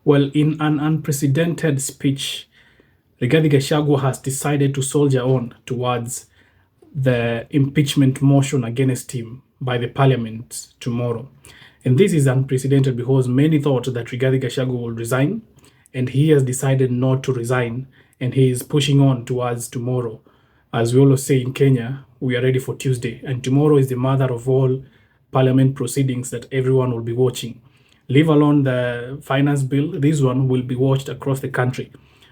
Well, in an unprecedented speech, Rigathi Gachagua has decided to soldier on towards the impeachment motion against him by the parliament tomorrow. And this is unprecedented because many thought that Rigathi Gachagua will resign, and he has decided not to resign, and he is pushing on towards tomorrow. As we always say in Kenya, we are ready for Tuesday, and tomorrow is the mother of all parliament proceedings that everyone will be watching. Leave alone the finance bill, this one will be watched across the country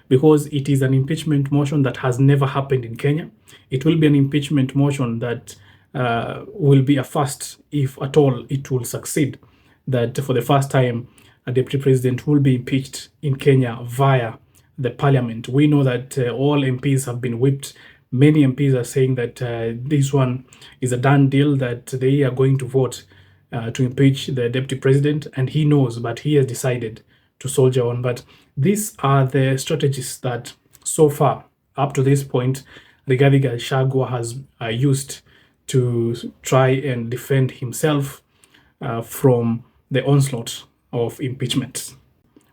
because it is an impeachment motion that has never happened in Kenya. It will be an impeachment motion that will be a first, if at all it will succeed, that for the first time a deputy president will be impeached in Kenya via the parliament. We know that all MPs have been whipped. Many MPs are saying that this one is a done deal, that they are going to vote to impeach the deputy president, and he knows, but he has decided to soldier on. But these are the strategies that so far, up to this point, Rigathi Gachagua has used to try and defend himself from the onslaught of impeachment.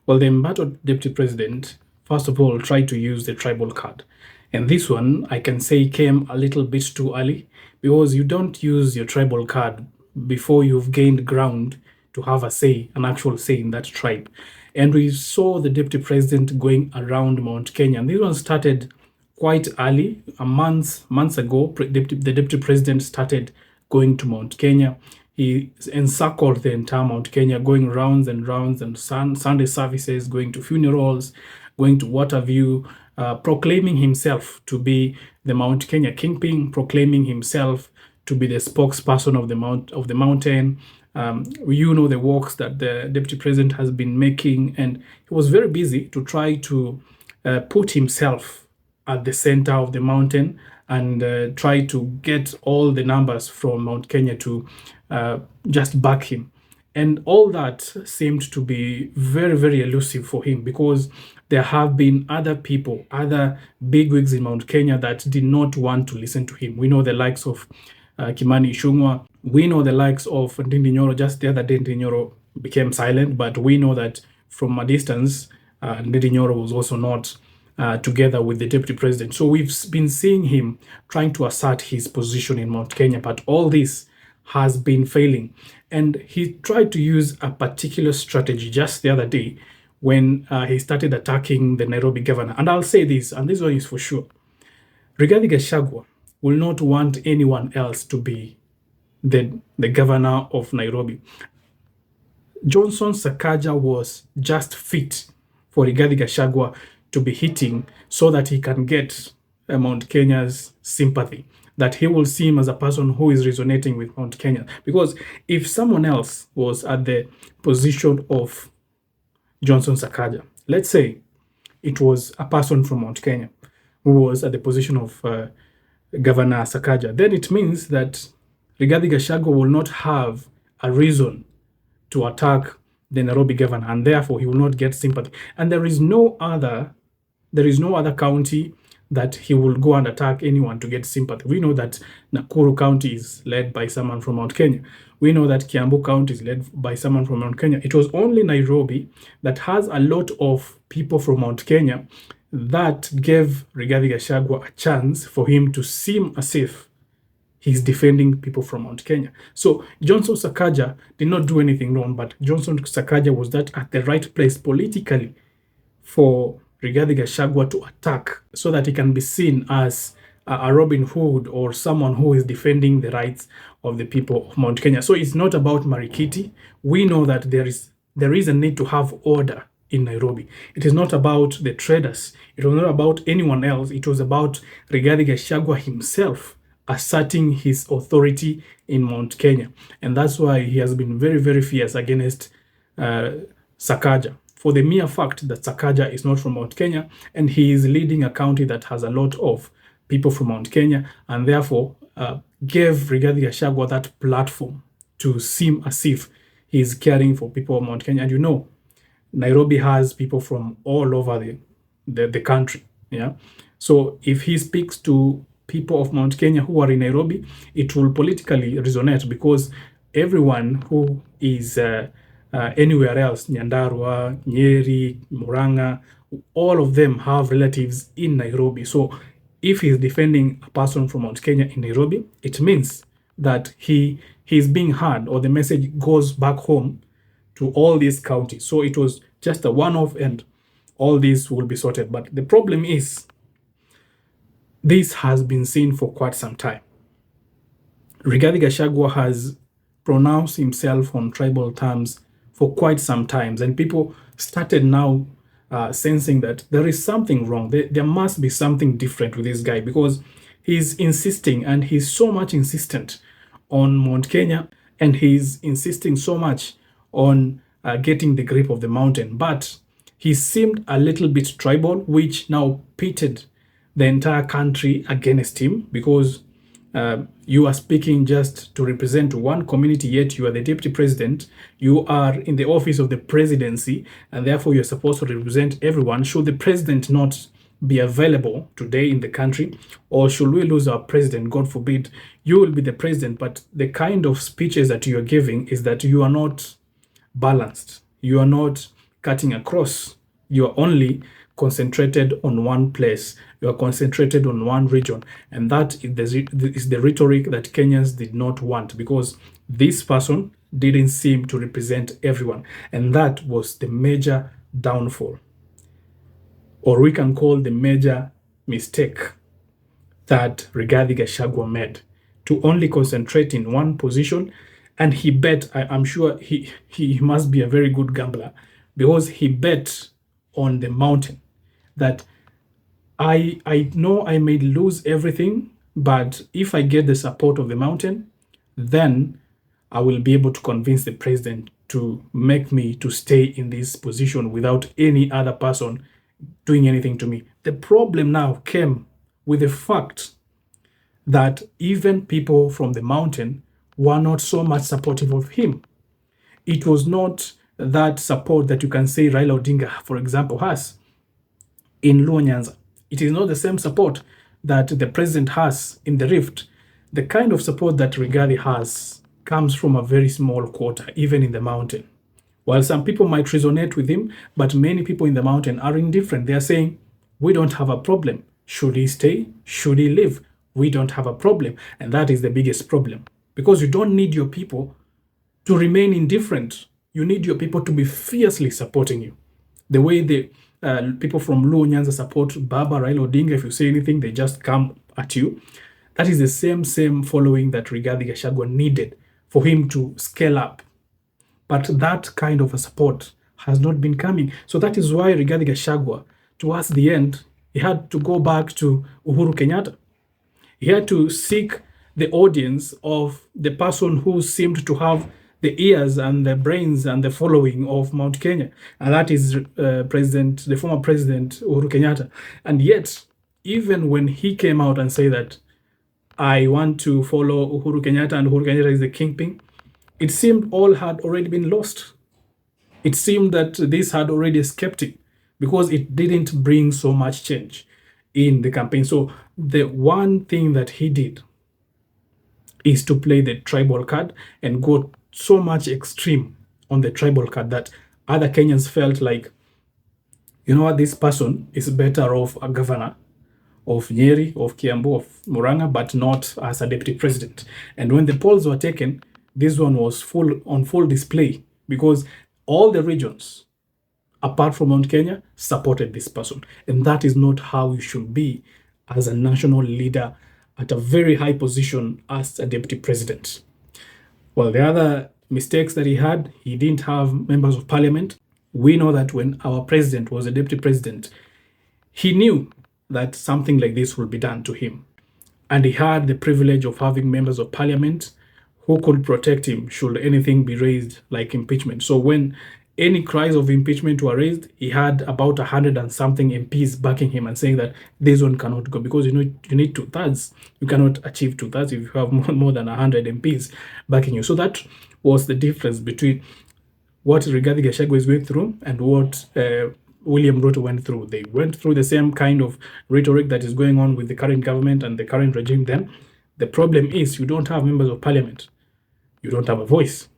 Well, the embattled deputy president, first of all, tried to use the tribal card. And this one, I can say, came a little bit too early, because you don't use your tribal card before you've gained ground to have a say, an actual say in that tribe. And we saw the deputy president going around Mount Kenya. And this one started quite early, months ago. The deputy president started going to Mount Kenya. He encircled the entire Mount Kenya, going rounds and rounds, and Sunday services, going to funerals, going to Waterview, proclaiming himself to be the Mount Kenya kingpin, proclaiming himself to be the spokesperson of the mountain. You know the works that the deputy president has been making, and he was very busy to try to put himself at the center of the mountain and try to get all the numbers from Mount Kenya to just back him. And all that seemed to be very, very elusive for him, because there have been other people, other bigwigs in Mount Kenya that did not want to listen to him. We know the likes of Kimani Ichung'wah. We know the likes of Ndindi Nyoro. Just the other day, Ndindi Nyoro became silent, but we know that from a distance, Ndindi Nyoro was also not together with the deputy president. So we've been seeing him trying to assert his position in Mount Kenya, but all this has been failing. And he tried to use a particular strategy just the other day when he started attacking the Nairobi governor. And I'll say this, and this one is for sure. Rigathi Gachagua will not want anyone else to be the governor of Nairobi. Johnson Sakaja was just fit for Rigathi Gachagua to be hitting so that he can get Mount Kenya's sympathy, that he will see him as a person who is resonating with Mount Kenya. Because if someone else was at the position of Johnson Sakaja, let's say it was a person from Mount Kenya who was at the position of Governor Sakaja, then it means that Rigathi Gachagua will not have a reason to attack the Nairobi governor, and therefore he will not get sympathy. And there is no other county that he will go and attack anyone to get sympathy. We know that Nakuru County is led by someone from Mount Kenya. We know that Kiambu County is led by someone from Mount Kenya. It was only Nairobi that has a lot of people from Mount Kenya that gave Rigathi Gachagua a chance for him to seem as if he's defending people from Mount Kenya. So Johnson Sakaja did not do anything wrong, but Johnson Sakaja was that at the right place politically for Rigathi Gachagua to attack, so that he can be seen as a Robin Hood or someone who is defending the rights of the people of Mount Kenya. So it's not about Marikiti. We know that there is a need to have order in Nairobi. It is not about the traders. It was not about anyone else. It was about Rigathi Gachagua himself asserting his authority in Mount Kenya. And that's why he has been very, very fierce against Sakaja, for the mere fact that Sakaja is not from Mount Kenya and he is leading a county that has a lot of people from Mount Kenya, and therefore gave Rigathi Gachagua that platform to seem as if he is caring for people of Mount Kenya. And you know, Nairobi has people from all over the country. Yeah. So if he speaks to people of Mount Kenya who are in Nairobi, it will politically resonate, because everyone who is anywhere else, Nyandarua, Nyeri, Muranga, all of them have relatives in Nairobi. So if he's defending a person from Mount Kenya in Nairobi, it means that he's being heard, or the message goes back home to all these counties. So it was just a one-off and all these will be sorted. But the problem is, this has been seen for quite some time. Rigathi Gachagua has pronounced himself on tribal terms for quite some time, and people started now sensing that there is something wrong. There must be something different with this guy, because he's insisting, and he's so much insistent on Mount Kenya, and he's insisting so much on getting the grip of the mountain. But he seemed a little bit tribal, which now pitted the entire country against him, because you are speaking just to represent one community, yet you are the deputy president. You are in the office of the presidency, and therefore you're supposed to represent everyone. Should the president not be available today in the country, or should we lose our president, God forbid, you will be the president. But the kind of speeches that you're giving is that you are not balanced. You are not cutting across. You are only concentrated on one place. You are concentrated on one region. And that is the rhetoric that Kenyans did not want, because this person didn't seem to represent everyone. And that was the major downfall, or we can call the major mistake that Rigathi Gachagua made, to only concentrate in one position. And he bet, I'm sure he must be a very good gambler, because he bet on the mountain that I know I may lose everything, but if I get the support of the mountain, then I will be able to convince the president to make me to stay in this position without any other person doing anything to me. The problem now came with the fact that even people from the mountain were not so much supportive of him. It was not that support that you can say Raila Odinga, for example, has in Luo Nyanza. It is not the same support that the president has in the Rift. The kind of support that Rigathi has comes from a very small quarter, even in the mountain. While some people might resonate with him, but many people in the mountain are indifferent. They are saying, we don't have a problem. Should he stay? Should he leave? We don't have a problem. And that is the biggest problem, because you don't need your people to remain indifferent. You need your people to be fiercely supporting you. The way the people from Luo Nyanza support Baba Raila Odinga, if you say anything, they just come at you. That is the same following that Rigathi Gachagua needed for him to scale up. But that kind of a support has not been coming. So that is why Rigathi Gachagua, towards the end, he had to go back to Uhuru Kenyatta. He had to seek the audience of the person who seemed to have the ears and the brains and the following of Mount Kenya, and that is the former president Uhuru Kenyatta. And yet, even when he came out and said that I want to follow Uhuru Kenyatta and Uhuru Kenyatta is the kingpin, it seemed all had already been lost. It seemed that this had already escaped him, because it didn't bring so much change in the campaign. So the one thing that he did is to play the tribal card and go so much extreme on the tribal card that other Kenyans felt like, you know what, this person is better off a governor of Nyeri, of Kiambu, of Muranga, but not as a deputy president. And when the polls were taken, this one was on full display, because all the regions, apart from Mount Kenya, supported this person. And that is not how you should be as a national leader at a very high position as a deputy president. Well, the other mistakes that he had, he didn't have members of parliament. We know that when our president was a deputy president, he knew that something like this would be done to him. And he had the privilege of having members of parliament who could protect him should anything be raised like impeachment. So when any cries of impeachment were raised, he had about 100 and something MPs backing him and saying that this one cannot go, because you need 2/3. You cannot achieve 2/3 if you have more than 100 MPs backing you. So that was the difference between what Rigathi Gachagua is going through and what William Ruto went through. They went through the same kind of rhetoric that is going on with the current government and the current regime then. The problem is you don't have members of parliament. You don't have a voice,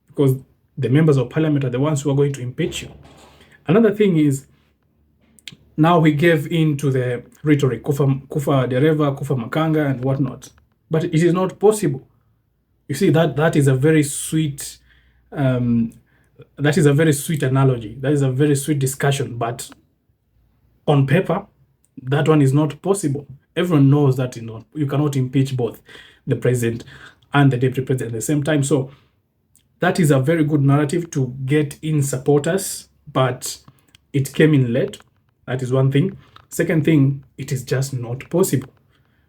because The members of parliament are the ones who are going to impeach you. Another thing is, now he gave in to the rhetoric, kufa dereva, kufa makanga, and whatnot. But it is not possible. You see, that is a very sweet analogy. That is a very sweet discussion. But on paper, that one is not possible. Everyone knows that you cannot impeach both the president and the deputy president at the same time. So that is a very good narrative to get in supporters, but it came in late. That is one thing. Second thing, it is just not possible.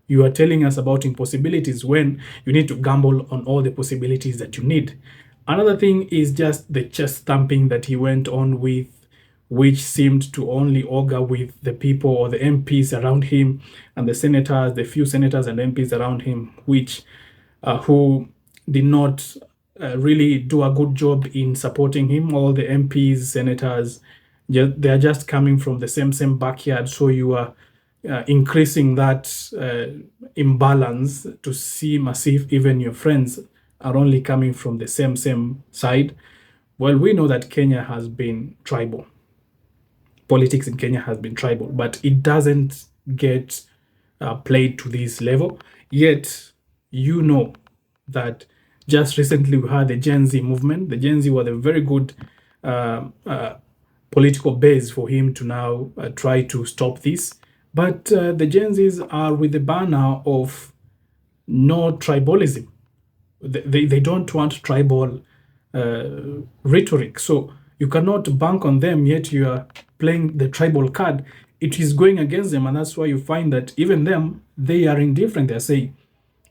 You are telling us about impossibilities when you need to gamble on all the possibilities that you need. Another thing is just the chest thumping that he went on with, which seemed to only augur with the people or the MPs around him and the senators, the few senators and MPs around him, who did not really do a good job in supporting him. All the MPs, senators, they are just coming from the same backyard. So you are increasing that imbalance to seem as if even your friends are only coming from the same side. Well, we know that Kenya has been tribal. Politics in Kenya has been tribal, but it doesn't get played to this level. Yet, you know that just recently we had the Gen Z movement. The Gen Z were a very good political base for him to now try to stop this. But the Gen Zs are with the banner of no tribalism. They don't want tribal rhetoric. So you cannot bank on them, yet you are playing the tribal card. It is going against them, and that's why you find that even them, they are indifferent. They're saying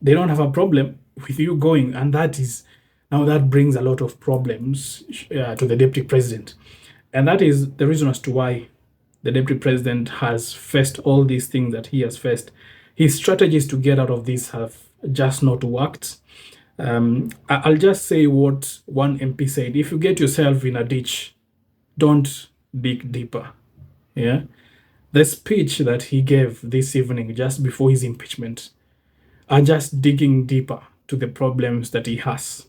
they don't have a problem with you going, and that brings a lot of problems to the deputy president. And that is the reason as to why the deputy president has faced all these things that he has faced. His strategies to get out of this have just not worked. I'll just say what one MP said: if you get yourself in a ditch, don't dig deeper. Yeah, the speech that he gave this evening just before his impeachment are just digging deeper to the problems that he has.